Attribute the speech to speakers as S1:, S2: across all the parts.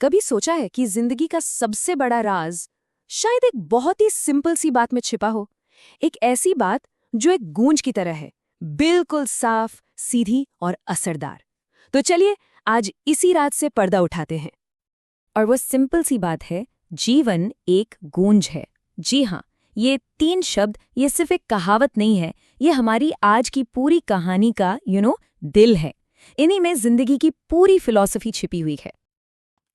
S1: कभी सोचा है कि जिंदगी का सबसे बड़ा राज शायद एक बहुत ही सिंपल सी बात में छिपा हो? एक ऐसी बात जो एक गूंज की तरह है, बिल्कुल साफ, सीधी और असरदार। तो चलिए आज इसी राज से पर्दा उठाते हैं। और वो सिंपल सी बात है, जीवन एक गूंज है। जी हाँ, ये 3 शब्द, ये सिर्फ एक कहावत नहीं है, ये हमारी आज की पूरी कहानी का दिल है। इन्हीं में जिंदगी की पूरी फिलॉसफी छिपी हुई है।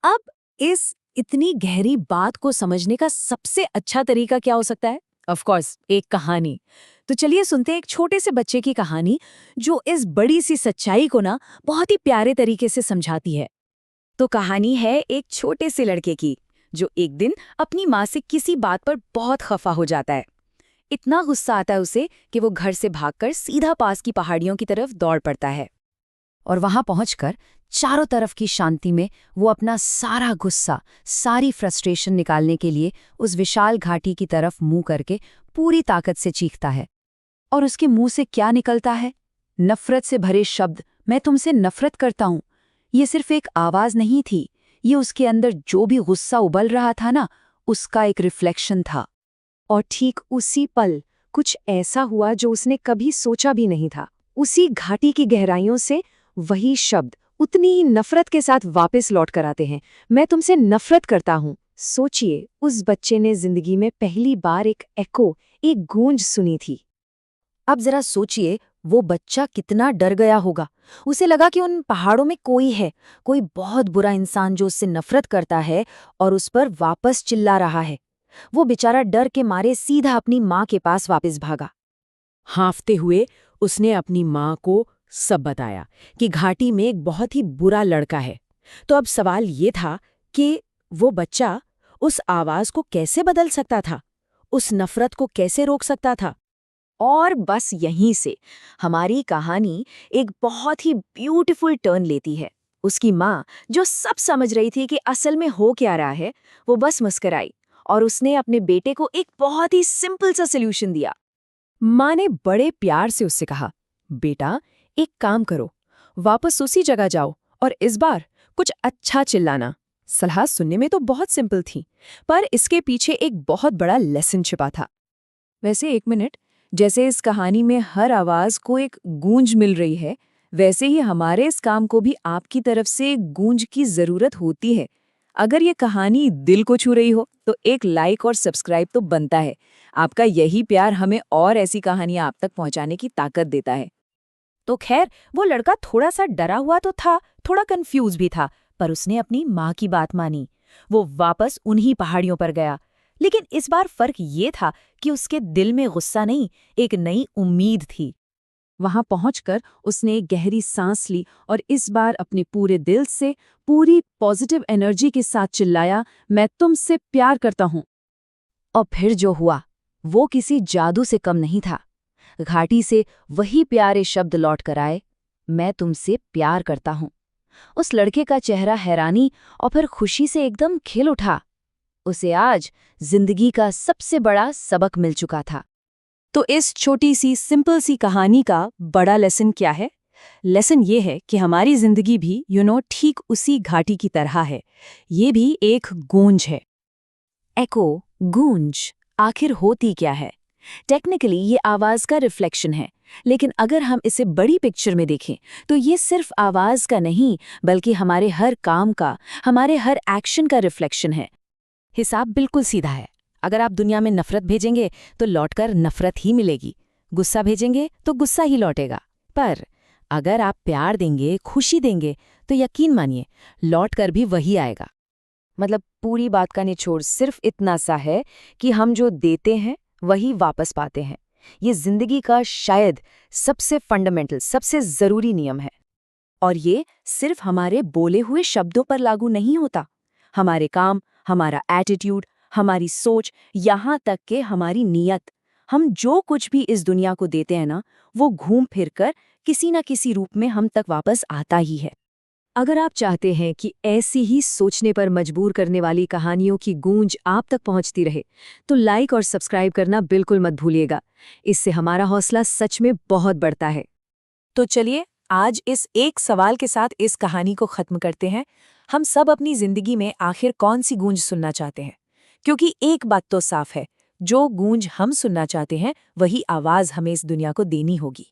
S1: अब इस इतनी गहरी बात को समझने का सबसे अच्छा तरीका क्या हो सकता है? ऑफ कोर्स, एक कहानी। तो चलिए सुनते हैं एक छोटे से बच्चे की कहानी जो इस बड़ी सी सच्चाई को बहुत ही प्यारे तरीके से समझाती है। तो कहानी है एक छोटे से लड़के की जो एक दिन अपनी माँ से किसी बात पर बहुत खफा हो जाता है। इतना गुस्सा आता है उसे कि वो घर से भागकर सीधा पास की पहाड़ियों की तरफ दौड़ पड़ता है। और वहां पहुंचकर चारों तरफ की शांति में वो अपना सारा गुस्सा, सारी फ्रस्ट्रेशन निकालने के लिए उस विशाल घाटी की तरफ मुंह करके पूरी ताकत से चीखता है। और उसके मुंह से क्या निकलता है? नफरत से भरे शब्द, मैं तुमसे नफरत करता हूं। ये सिर्फ एक आवाज नहीं थी, ये उसके अंदर जो भी गुस्सा उबल रहा था उसका एक रिफ्लेक्शन था। और ठीक उसी पल कुछ ऐसा हुआ जो उसने कभी सोचा भी नहीं था। उसी घाटी की गहराइयों से वही शब्द उतनी ही नफरत के साथ वापस लौट कर आते हैं। मैं तुमसे नफरत करता हूं। सोचिए, उस बच्चे ने जिंदगी में पहली बार एक एको, एक गूंज सुनी थी। अब जरा सोचिए, वो बच्चा कितना डर गया होगा। उसे लगा कि उन पहाड़ों में कोई है, कोई बहुत बुरा इंसान जो उससे नफरत करता है और उस पर वापस चिल्ला रहा है। वो बेचारा डर के मारे सीधा अपनी माँ के पास वापस भागा। हाँफते हुए उसने अपनी माँ को सब बताया कि घाटी में एक बहुत ही बुरा लड़का है। तो अब सवाल ये था कि वो बच्चा उस आवाज को कैसे बदल सकता था, उस नफरत को कैसे रोक सकता था। और बस यहीं से हमारी कहानी एक बहुत ही ब्यूटीफुल टर्न लेती है। उसकी माँ, जो सब समझ रही थी कि असल में हो क्या रहा है, वो बस मुस्कुराई और उसने अपने बेटे को एक बहुत ही सिंपल सा सल्यूशन दिया। माँ ने बड़े प्यार से उससे कहा, बेटा एक काम करो, वापस उसी जगह जाओ और इस बार कुछ अच्छा चिल्लाना। सलाह सुनने में तो बहुत सिंपल थी, पर इसके पीछे एक बहुत बड़ा लेसन छिपा था। वैसे एक मिनट, जैसे इस कहानी में हर आवाज को एक गूंज मिल रही है, वैसे ही हमारे इस काम को भी आपकी तरफ से एक गूंज की जरूरत होती है। अगर ये कहानी दिल को छू रही हो तो एक लाइक और सब्सक्राइब तो बनता है। आपका यही प्यार हमें और ऐसी कहानियां आप तक पहुंचाने की ताकत देता है। तो खैर, वो लड़का थोड़ा सा डरा हुआ तो था, थोड़ा कंफ्यूज भी था, पर उसने अपनी माँ की बात मानी। वो वापस उन्हीं पहाड़ियों पर गया। लेकिन इस बार फर्क ये था कि उसके दिल में गुस्सा नहीं, एक नई उम्मीद थी। वहां पहुंचकर उसने एक गहरी सांस ली और इस बार अपने पूरे दिल से, पूरी पॉजिटिव एनर्जी के साथ चिल्लाया, मैं तुमसे प्यार करता हूं। और फिर जो हुआ वो किसी जादू से कम नहीं था। घाटी से वही प्यारे शब्द लौट कर आए, मैं तुमसे प्यार करता हूं। उस लड़के का चेहरा हैरानी और फिर खुशी से एकदम खिल उठा। उसे आज जिंदगी का सबसे बड़ा सबक मिल चुका था। तो इस छोटी सी सिंपल सी कहानी का बड़ा लेसन क्या है? लेसन ये है कि हमारी जिंदगी भी ठीक उसी घाटी की तरह है। ये भी एक गूंज है। एको, गूंज, आखिर होती क्या है? टेक्निकली ये आवाज का रिफ्लेक्शन है, लेकिन अगर हम इसे बड़ी पिक्चर में देखें तो ये सिर्फ आवाज का नहीं, बल्कि हमारे हर काम का, हमारे हर एक्शन का रिफ्लेक्शन है। हिसाब बिल्कुल सीधा है। अगर आप दुनिया में नफरत भेजेंगे तो लौटकर नफरत ही मिलेगी, गुस्सा भेजेंगे तो गुस्सा ही लौटेगा। पर अगर आप प्यार देंगे, खुशी देंगे, तो यकीन मानिए लौटकर भी वही आएगा। मतलब पूरी बात का निचोड़ सिर्फ इतना सा है कि हम जो देते हैं वही वापस पाते हैं। ये जिंदगी का शायद सबसे फंडामेंटल, सबसे जरूरी नियम है। और ये सिर्फ हमारे बोले हुए शब्दों पर लागू नहीं होता। हमारे काम, हमारा एटीट्यूड, हमारी सोच, यहाँ तक कि हमारी नीयत, हम जो कुछ भी इस दुनिया को देते हैं वो घूम फिर कर किसी न किसी रूप में हम तक वापस आता ही है। अगर आप चाहते हैं कि ऐसी ही सोचने पर मजबूर करने वाली कहानियों की गूंज आप तक पहुंचती रहे, तो लाइक और सब्सक्राइब करना बिल्कुल मत भूलिएगा। इससे हमारा हौसला सच में बहुत बढ़ता है। तो चलिए
S2: आज इस एक सवाल के साथ इस कहानी को खत्म करते हैं। हम सब अपनी जिंदगी में आखिर कौन सी गूंज सुनना चाहते हैं? क्योंकि एक बात तो साफ है, जो गूंज हम सुनना चाहते हैं वही आवाज हमें इस दुनिया को देनी होगी।